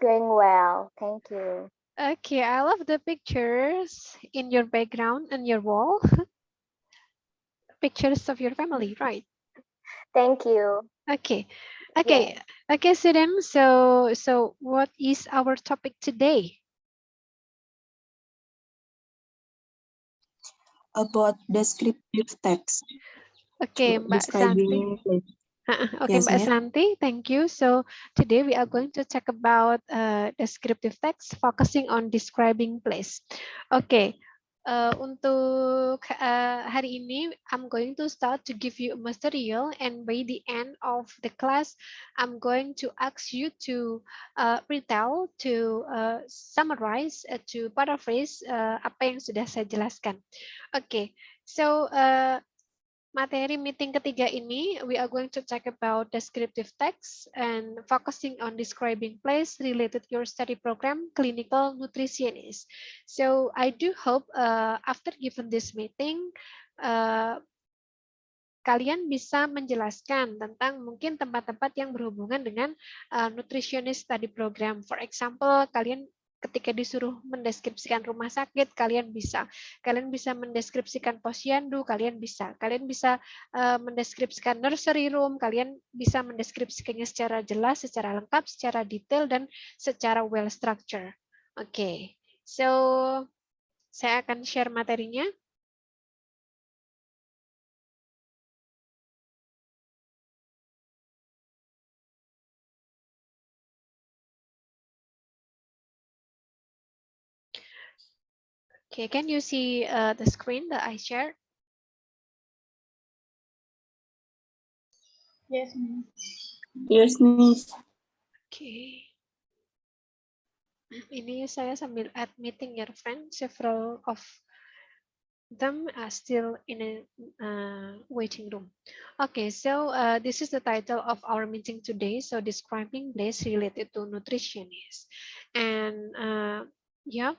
Doing well, thank you. Okay, I love the pictures in your background and your wall. Pictures of your family, right? Thank you. Okay, Yes. okay, Siren. So what is our topic today? About descriptive text, Okay, Mbak Santi. describing place. Okay, Yes, Mbak Miss. Santi, thank you. So today we are going to talk about descriptive text, focusing on describing place. Okay, untuk hari ini, I'm going to start to give you a material, and by the end of the class, I'm going to ask you to retell, to summarize, to paraphrase apa yang sudah saya jelaskan. Okay, so materi meeting ketiga ini, we are going to talk about descriptive text and focusing on describing place related to your study program, clinical nutritionist. So I do hope after given this meeting, uh, kalian bisa menjelaskan tentang mungkin tempat-tempat yang berhubungan dengan nutritionist study program. For example, kalian ketika disuruh mendeskripsikan rumah sakit, kalian bisa mendeskripsikan posyandu, kalian bisa mendeskripsikan nursery room, kalian bisa mendeskripsikannya secara jelas, secara lengkap, secara detail, dan secara well structure. Oke, so saya akan share materinya. Okay, can you see the screen that I shared? Yes, Miss. Yes, Miss. Okay. Ini saya sambil add meeting ya, friend. Several of them are still in a waiting room. Okay, so this is the title of our meeting today. So describing place related to nutritionist, and yeah,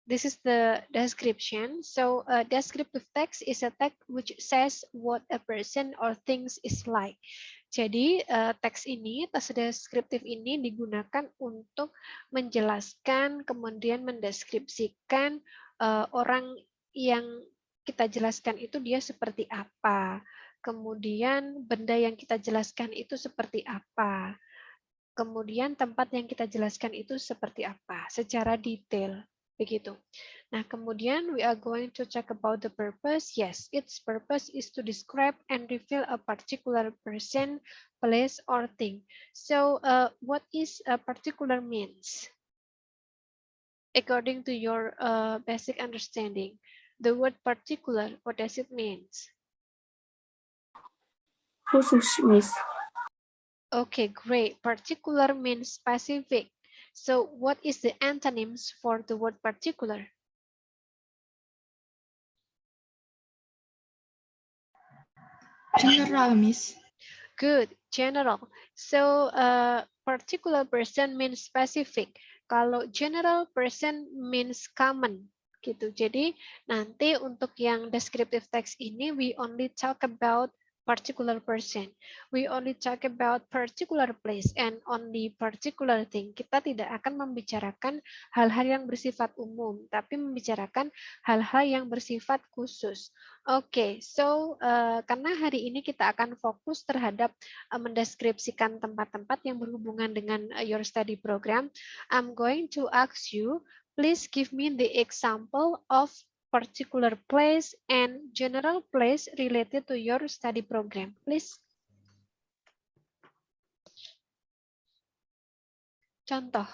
this is the description. So descriptive text is a text which says what a person or things is like. Jadi teks ini, teks deskriptif ini digunakan untuk menjelaskan, kemudian mendeskripsikan orang yang kita jelaskan itu dia seperti apa. Kemudian benda yang kita jelaskan itu seperti apa. Kemudian tempat yang kita jelaskan itu seperti apa, secara detail. Begitu. Nah, kemudian we are going to talk about the purpose. Yes, its purpose is to describe and reveal a particular person, place, or thing. So, what is a particular means? According to your basic understanding, the word particular, what does it mean? Khusus, Miss. Okay, great. Particular means specific. So, what is the antonyms for the word particular? General, Miss. Good, general. So, particular person means specific. Kalau general person means common. Gitu. Jadi, nanti untuk yang descriptive text ini, we only talk about particular person. We only talk about particular place and only particular thing. Kita tidak akan membicarakan hal-hal yang bersifat umum, tapi membicarakan hal-hal yang bersifat khusus. Oke, so karena hari ini kita akan fokus terhadap mendeskripsikan tempat-tempat yang berhubungan dengan your study program, I'm going to ask you, please give me the example of particular place and general place related to your study program, please. Contoh.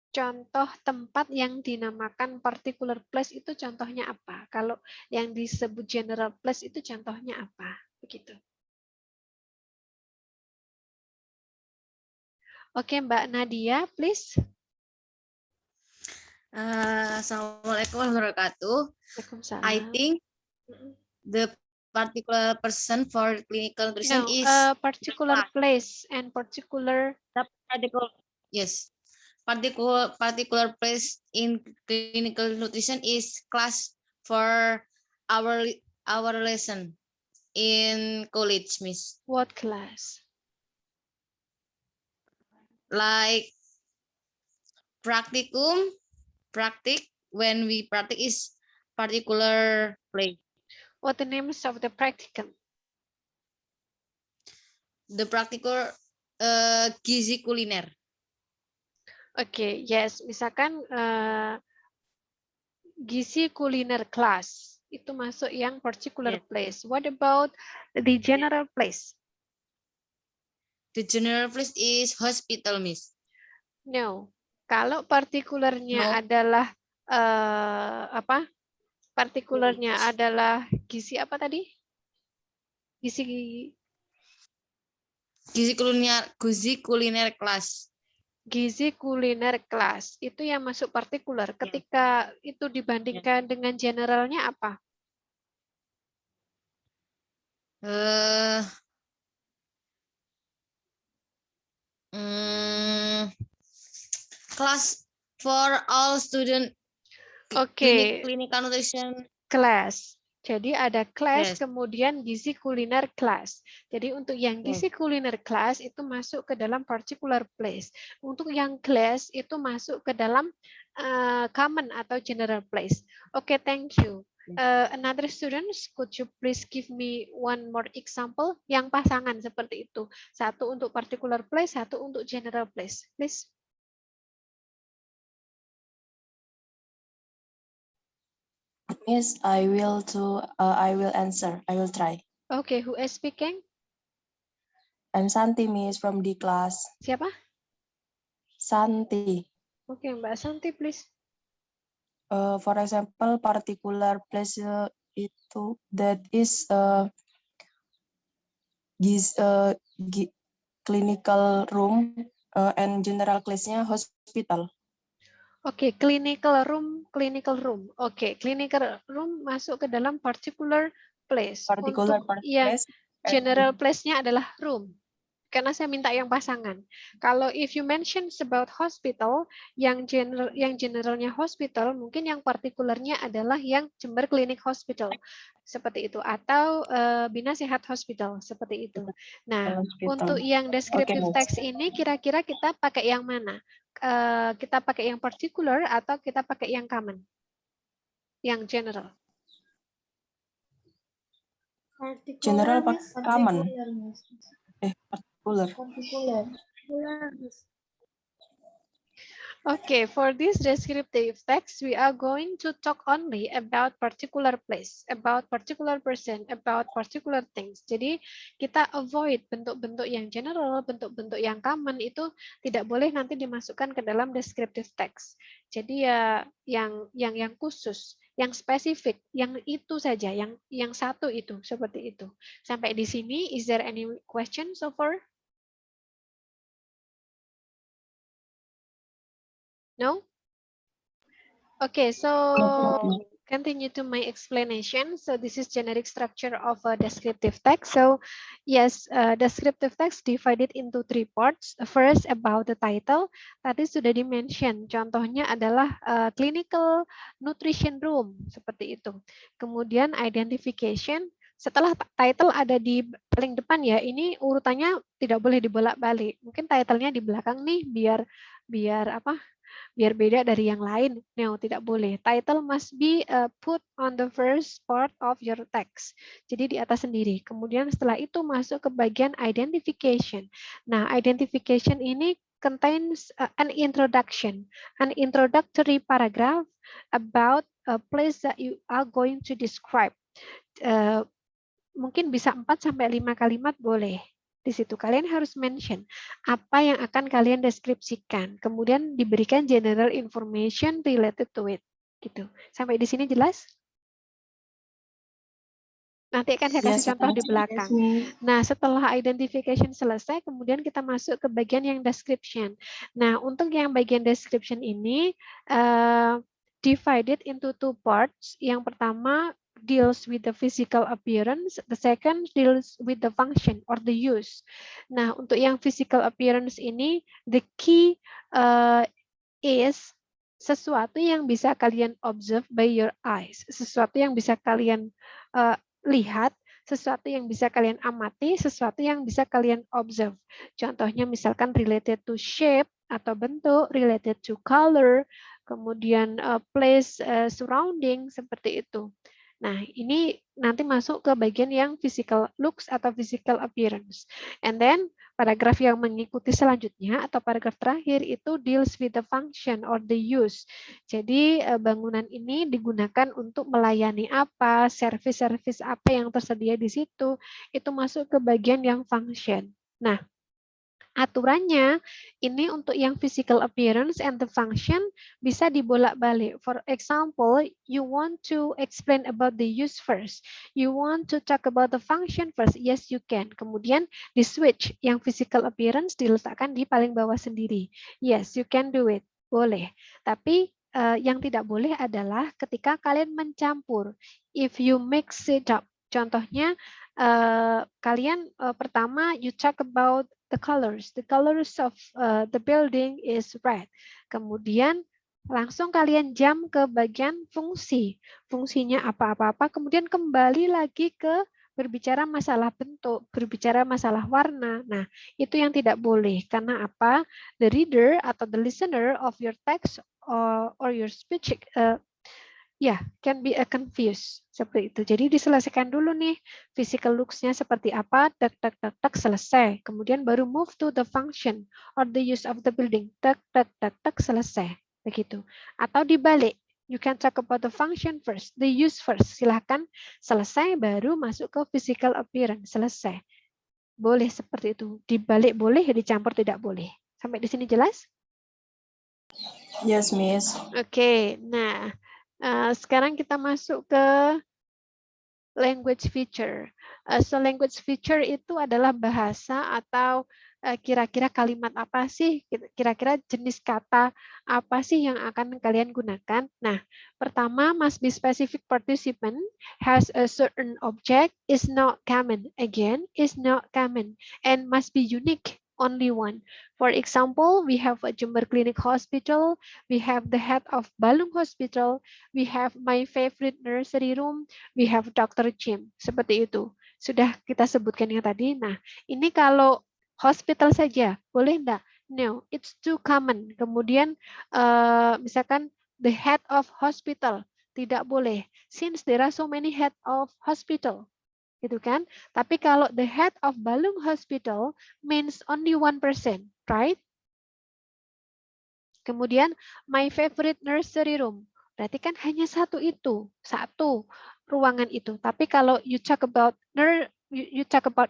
Contoh tempat yang dinamakan particular place itu contohnya apa? Kalau yang disebut general place itu contohnya apa? Begitu. Oke, Mbak Nadia, please. Assalamualaikum warahmatullahi wabarakatuh. Waalaikumsalam. I think the particular person for clinical nutrition No, is particular place and particular. Yes, particular place in clinical nutrition is class for our lesson in college, Miss. What class? like practicum, when we practice is particular place. What the names of the practicum? The practical gizi kuliner. Oke, yes. Misalkan gizi kuliner class itu masuk yang particular Yes. place. What about the general place? The general place is hospital, Miss. No. Kalau partikularnya No. adalah apa? Partikularnya adalah gizi apa tadi? Gizi Gizi kuliner kelas. gizi kuliner kelas itu yang masuk partikular. Ketika itu dibandingkan dengan generalnya apa? Class for all student. Oke. Clinical nutrition. Kelas. Jadi ada kelas, Yes. kemudian gizi kuliner kelas. Jadi untuk yang gizi kuliner kelas itu masuk ke dalam particular place. Untuk yang kelas itu masuk ke dalam common atau general place. Oke, thank you. Another students, could you please give me one more example yang pasangan seperti itu. Satu untuk particular place, satu untuk general place. Please. Miss, I will answer. I will try. Okay, who is speaking? I'm Santi, Miss, from D class. Siapa? Santi. Okay, Mbak Santi, please. For example, particular place itu that is clinical room and general class-nya hospital. Oke, clinical room. Oke, clinical room masuk ke dalam particular place. Particular Untuk yang place. general place-nya adalah room. Karena saya minta yang pasangan. Kalau if you mention about hospital, yang generalnya hospital, mungkin yang partikularnya adalah yang Jember Clinic Hospital. Seperti itu. Atau Bina Sehat Hospital. Seperti itu. Nah, untuk yang descriptive text ini, kira-kira kita pakai yang mana? Kita pakai yang particular atau kita pakai yang common? Yang general. General common. Particular. Okay, for this descriptive text, we are going to talk only about particular place, about particular person, about particular things. Jadi kita avoid bentuk-bentuk yang general, bentuk-bentuk yang common itu tidak boleh nanti dimasukkan ke dalam descriptive text. Jadi ya yang khusus, yang spesifik, yang itu saja, yang satu itu seperti itu. Sampai di sini, is there any question so far? No? Okay, so continue to my explanation. So this is generic structure of a descriptive text. So yes, descriptive text divided into 3 parts. First, about the title. Tadi sudah di-mention. Contohnya adalah clinical nutrition room, seperti itu. Kemudian identification. Setelah title ada di paling depan ya, ini urutannya tidak boleh dibolak-balik. Mungkin title-nya di belakang nih, biar apa? Biar beda dari yang lain. No, tidak boleh. Title must be put on the first part of your text. Jadi di atas sendiri. Kemudian setelah itu masuk ke bagian identification. Nah, identification ini contains an introduction, an introductory paragraph about a place that you are going to describe. Mungkin bisa 4-5 kalimat boleh. Di situ kalian harus mention apa yang akan kalian deskripsikan. Kemudian diberikan general information related to it. Gitu. Sampai di sini jelas? Nanti akan saya kasih contoh di belakang. Nah, setelah identification selesai, kemudian kita masuk ke bagian yang description. Nah, untuk yang bagian description ini divided into 2 parts. Yang pertama deals with the physical appearance, the second deals with the function or the use. Nah, untuk yang physical appearance ini, the key is sesuatu yang bisa kalian observe by your eyes, sesuatu yang bisa kalian lihat sesuatu yang bisa kalian amati, sesuatu yang bisa kalian observe. Contohnya misalkan related to shape atau bentuk, related to color, kemudian place, surrounding, seperti itu. Nah, ini nanti masuk ke bagian yang physical looks atau physical appearance. And then, paragraf yang mengikuti selanjutnya atau paragraf terakhir itu deals with the function or the use. Jadi, bangunan ini digunakan untuk melayani apa, service-service apa yang tersedia di situ, itu masuk ke bagian yang function. Nah, aturannya ini untuk yang physical appearance and the function bisa dibolak-balik. For example, you want to explain about the use first. You want to talk about the function first. Yes, you can. Kemudian di switch yang physical appearance diletakkan di paling bawah sendiri. Yes, you can do it. Boleh. Tapi yang tidak boleh adalah ketika kalian mencampur. If you mix it up. Contohnya, kalian pertama you talk about the colors. The colors of the building is red. Kemudian langsung kalian jump ke bagian fungsi. Fungsinya apa-apa-apa. Kemudian kembali lagi ke berbicara masalah bentuk, berbicara masalah warna. Nah, itu yang tidak boleh. Karena apa? The reader atau the listener of your text or your speech can be confused seperti itu. Jadi diselesaikan dulu nih physical looks-nya seperti apa, tak selesai. Kemudian baru move to the function or the use of the building, tak selesai. Begitu. Atau dibalik, you can talk about the function first, the use first. Silahkan selesai baru masuk ke physical appearance, selesai. Boleh seperti itu. Dibalik boleh, dicampur tidak boleh. Sampai di sini jelas? Yes, Miss. Oke, nah sekarang kita masuk ke language feature. So language feature itu adalah bahasa atau kira-kira kalimat apa sih, kira-kira jenis kata apa sih yang akan kalian gunakan. Nah, pertama must be specific participant, has a certain object, is not common. Again, is not common, and must be unique. Only one. For example, we have a Jember Clinic Hospital, we have the head of Balung Hospital, we have my favorite nursery room, we have Dr. Jim. Seperti itu. Sudah kita sebutkan yang tadi. Nah, ini kalau hospital saja, boleh enggak? No, it's too common. Kemudian, misalkan the head of hospital, tidak boleh. Since there are so many head of hospital. Gitu kan? Tapi kalau the head of Balung Hospital means only 1%, right? Kemudian my favorite nursery room, berarti kan hanya satu ruangan itu. Tapi kalau you talk about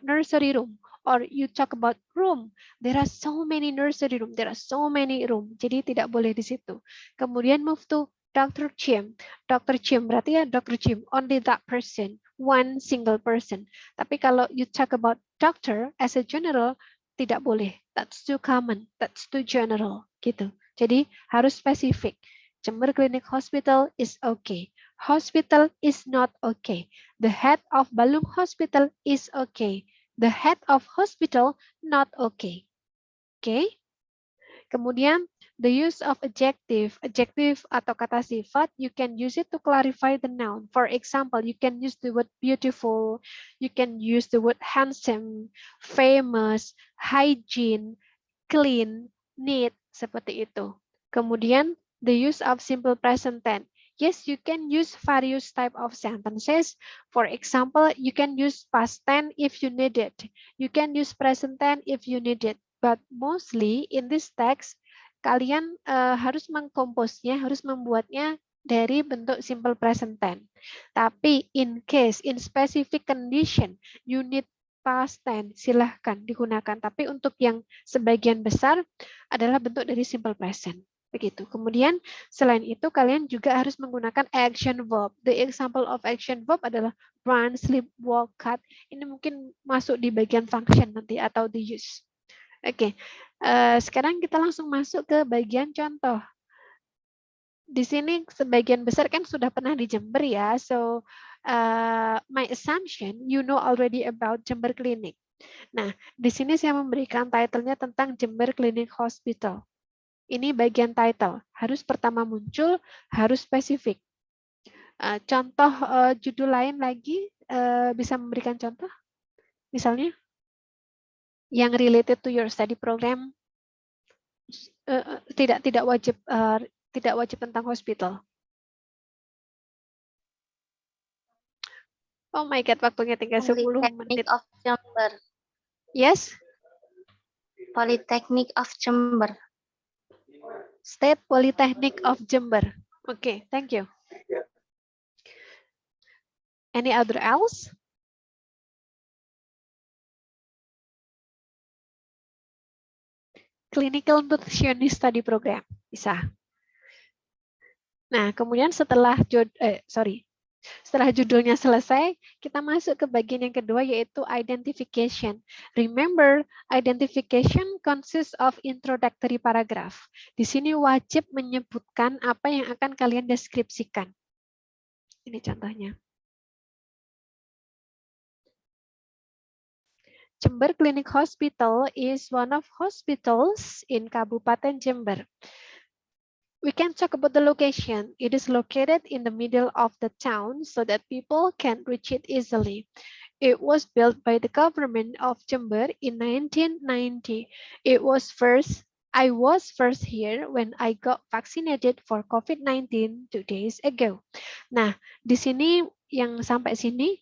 nursery room or you talk about room, there are so many nursery room, there are so many room. Jadi tidak boleh di situ. Kemudian move to Dr. Jim. Dr. Jim berarti ya Dr. Jim, only that person, one single person. Tapi kalau you talk about doctor as a general, tidak boleh. That's too common, that's too general, gitu. Jadi harus spesifik. Jember Clinic Hospital is okay. Hospital is not okay. The head of Balung Hospital is okay. The head of hospital not okay. Okay? Kemudian the use of adjective atau kata sifat, you can use it to clarify the noun. For example, you can use the word beautiful, you can use the word handsome, famous, hygiene, clean, neat, seperti itu. Kemudian the use of simple present tense. Yes, you can use various type of sentences. For example, you can use past tense if you need it. You can use present tense if you need it. But mostly in this text, kalian harus mengkomposnya, harus membuatnya dari bentuk simple present tense. Tapi in case, in specific condition, you need past tense, silahkan digunakan. Tapi untuk yang sebagian besar adalah bentuk dari simple present. Begitu. Kemudian selain itu kalian juga harus menggunakan action verb. The example of action verb adalah run, sleep, walk, cut. Ini mungkin masuk di bagian function nanti atau the use. Oke, sekarang kita langsung masuk ke bagian contoh. Di sini sebagian besar kan sudah pernah di Jember ya. So, my assumption, you know already about Jember Clinic. Nah, di sini saya memberikan title-nya tentang Jember Clinic Hospital. Ini bagian title. Harus pertama muncul, harus spesifik. Contoh judul lain lagi, bisa memberikan contoh? Misalnya, yang related to your study program, tidak wajib tentang hospital. Oh my God, waktunya tinggal 10 Polytechnic menit. of Jember. Yes, Polytechnic of Jember. State Polytechnic of Jember. Okay, thank you. Any other else? Clinical Nutritionist Study Program, bisa. Nah, kemudian setelah judulnya selesai, kita masuk ke bagian yang kedua, yaitu identification. Remember, identification consists of introductory paragraph. Di sini wajib menyebutkan apa yang akan kalian deskripsikan. Ini contohnya. Jember Clinic Hospital is one of hospitals in Kabupaten Jember. We can talk about the location. It is located in the middle of the town so that people can reach it easily. It was built by the government of Jember in 1990. I was first here when I got vaccinated for COVID-19 2 days ago. Nah, di sini yang sampai sini,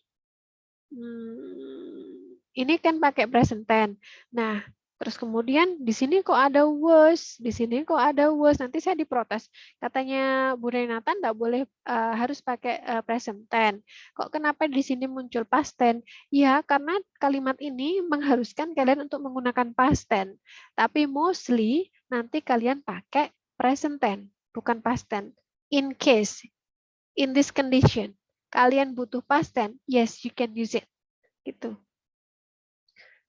ini kan pakai present tense. Nah, terus kemudian di sini kok ada was, di sini kok ada was. Nanti saya diprotes. Katanya Bu Renata enggak boleh harus pakai present tense. Kok kenapa di sini muncul past tense? Ya, karena kalimat ini mengharuskan kalian untuk menggunakan past tense. Tapi mostly nanti kalian pakai present tense, bukan past tense. In case, in this condition, kalian butuh past tense, yes, you can use it. Gitu.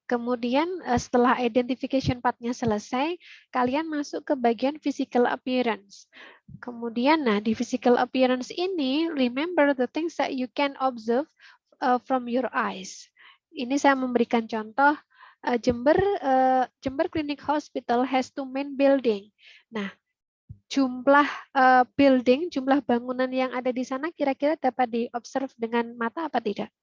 Kemudian setelah identification part-nya selesai, kalian masuk ke bagian physical appearance. Kemudian, nah di physical appearance ini, remember the things that you can observe from your eyes. Ini saya memberikan contoh, Jember Clinic Hospital has 2 main building. Nah, jumlah building, jumlah bangunan yang ada di sana kira-kira dapat diobserv dengan mata apa tidak?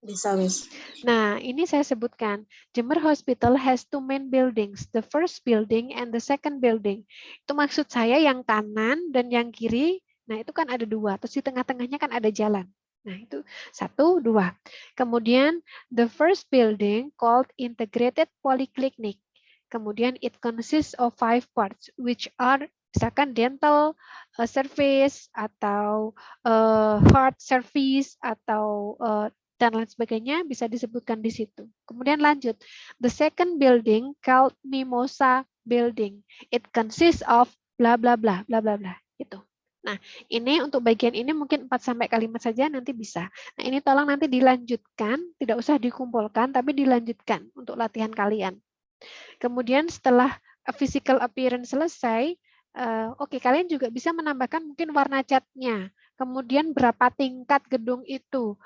Bisa, Miss. Nah, ini saya sebutkan. Jember Hospital has 2 main buildings, the first building and the second building. Itu maksud saya yang kanan dan yang kiri, nah itu kan ada 2, terus di tengah-tengahnya kan ada jalan. Nah, itu 1, 2. Kemudian, the first building called Integrated Polyclinic. Kemudian, it consists of 5 parts, which are misalkan dental service, atau heart service, atau dan lain sebagainya bisa disebutkan di situ. Kemudian lanjut. The second building called Mimosa Building. It consists of bla bla bla bla bla bla gitu. Nah, ini untuk bagian ini mungkin 4 sampai kalimat saja nanti bisa. Nah, ini tolong nanti dilanjutkan, tidak usah dikumpulkan tapi dilanjutkan untuk latihan kalian. Kemudian setelah physical appearance selesai, oke, kalian juga bisa menambahkan mungkin warna catnya. Kemudian berapa tingkat gedung itu,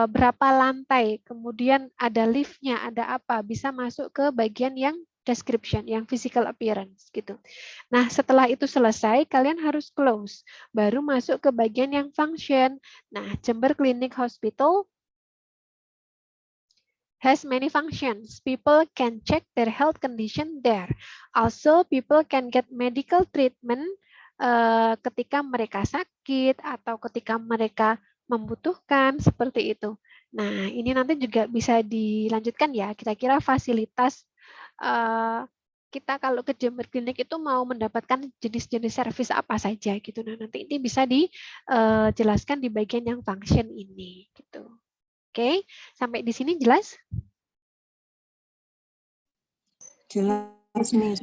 berapa lantai, kemudian ada liftnya, ada apa, bisa masuk ke bagian yang description, yang physical appearance gitu. Nah, setelah itu selesai, kalian harus close, baru masuk ke bagian yang function. Nah, Jember Clinic Hospital has many functions. People can check their health condition there. Also, people can get medical treatment ketika mereka sakit atau ketika mereka membutuhkan, seperti itu. Nah, ini nanti juga bisa dilanjutkan ya, kira-kira fasilitas kita kalau ke Jember Clinic itu mau mendapatkan jenis-jenis servis apa saja gitu. Nah, nanti ini bisa dijelaskan di bagian yang function ini gitu. Oke, sampai di sini jelas? Jelas, Miss.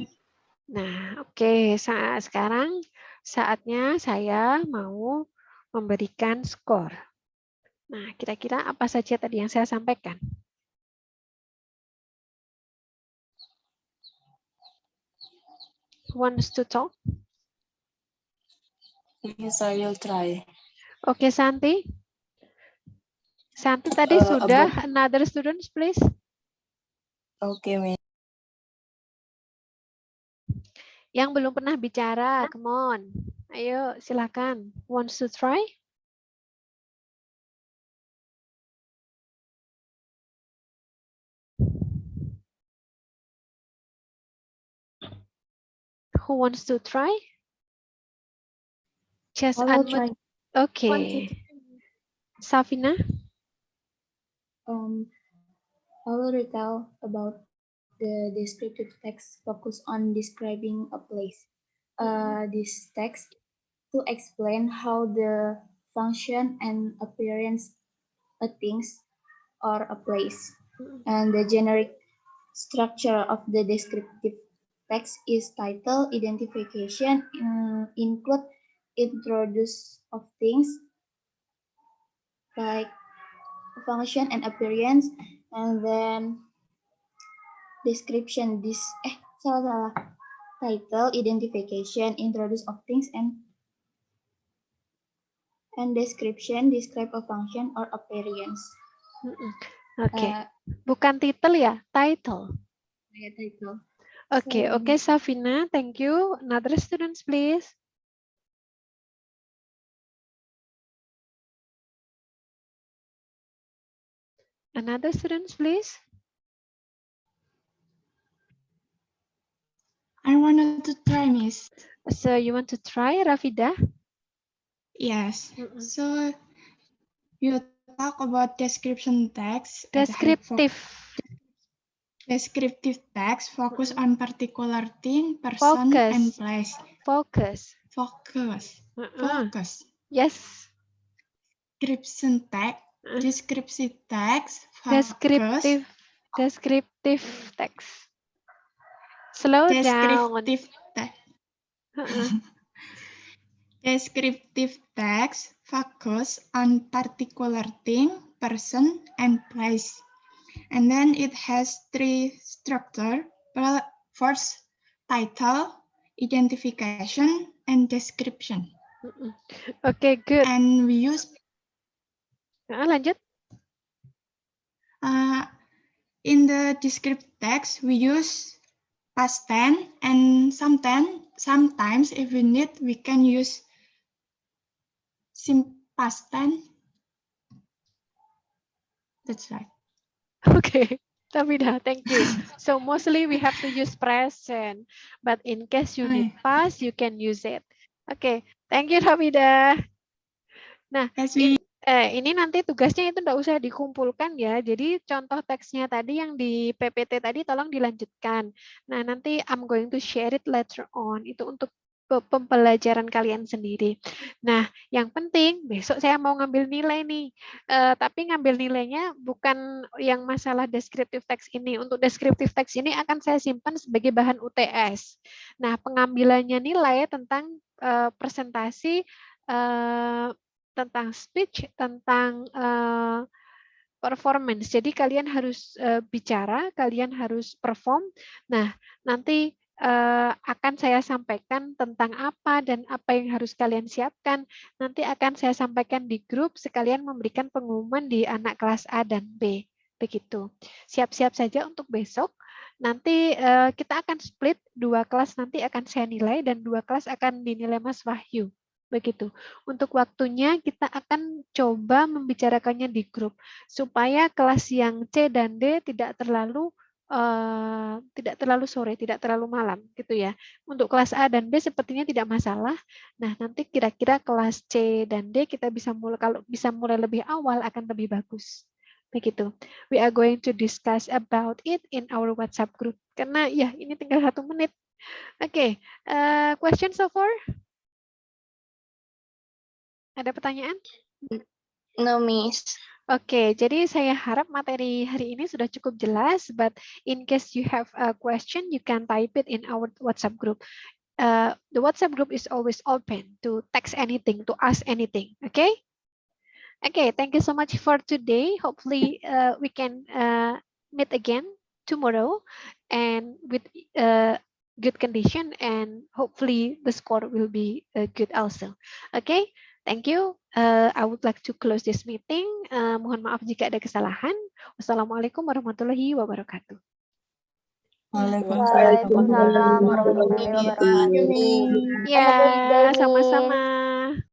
Nah, oke. Sekarang saatnya saya mau memberikan skor. Nah, kira-kira apa saja tadi yang saya sampaikan? Wants to talk? Yes, I will try. Oke, Santi. Santi tadi sudah. Another students, please. Oke, Miss. Yang belum pernah bicara, come on. Ayo, silakan. Wants to try? Who wants to try? Just I will unmute. try. Okay. Safina? I will retell about the descriptive text focus on describing a place. This text to explain how the function and appearance a things or a place. And the generic structure of the descriptive text is title, identification, include, introduce of things like function and appearance, and then description. Salah. Title, identification, introduce of things, and description, describe a function or appearance. Oke. Bukan title ya, title. Yeah, title. Okay, So- okay, Safina, thank you. Another students, please. Another students, please. I wanted to try, Miss. So you want to try, Rafida? Yes. So you talk about description text. Descriptive text focus on particular thing, person, Focus. and place. Focus. Focus. Yes. Description text. Descriptive text. Focus. Descriptive text. Slow down. Descriptive text. Descriptive text focus on particular thing, person, and place. And then it has three structure. First, title, identification, and description. Okay, good. And we use Lanjut. in the descriptive text we use past tense, and sometimes if we need we can use past tense. That's right. Okay, Tafida, thank you. So mostly we have to use present, but in case you need past, you can use it. Okay, thank you, Tafida. Nah, ini nanti tugasnya itu enggak usah dikumpulkan ya. Jadi contoh teksnya tadi yang di PPT tadi tolong dilanjutkan. Nah, nanti I'm going to share it later on. Itu untuk pembelajaran kalian sendiri. Nah, yang penting besok saya mau ngambil nilai nih. Tapi ngambil nilainya bukan yang masalah descriptive text ini. Untuk descriptive text ini akan saya simpan sebagai bahan UTS. Nah, pengambilannya nilai tentang presentasi, tentang speech, tentang performance. Jadi kalian harus bicara, kalian harus perform. Nah, nanti akan saya sampaikan tentang apa dan apa yang harus kalian siapkan. Nanti akan saya sampaikan di grup, sekalian memberikan pengumuman di anak kelas A dan B. Begitu. Siap-siap saja untuk besok. Nanti kita akan split 2 kelas, nanti akan saya nilai, dan 2 kelas akan dinilai Mas Wahyu. Begitu. Untuk waktunya kita akan coba membicarakannya di grup supaya kelas yang C dan D tidak terlalu sore, tidak terlalu malam gitu ya. Untuk kelas A dan B sepertinya tidak masalah. Nah, nanti kira-kira kelas C dan D kita bisa mulai, kalau bisa mulai lebih awal akan lebih bagus. Begitu. We are going to discuss about it in our WhatsApp group. Karena ya ini tinggal 1 menit. Oke, question so far? Ada pertanyaan? No, Miss. Oke, jadi saya harap materi hari ini sudah cukup jelas, but in case you have a question, you can type it in our WhatsApp group. The WhatsApp group is always open to text anything, to ask anything, okay? Okay, thank you so much for today. Hopefully, we can meet again tomorrow and with good condition, and hopefully the score will be good also. Okay? Thank you. I would like to close this meeting. Mohon maaf jika ada kesalahan. Wassalamualaikum warahmatullahi wabarakatuh. Waalaikumsalam warahmatullahi wabarakatuh. Ya, sama-sama.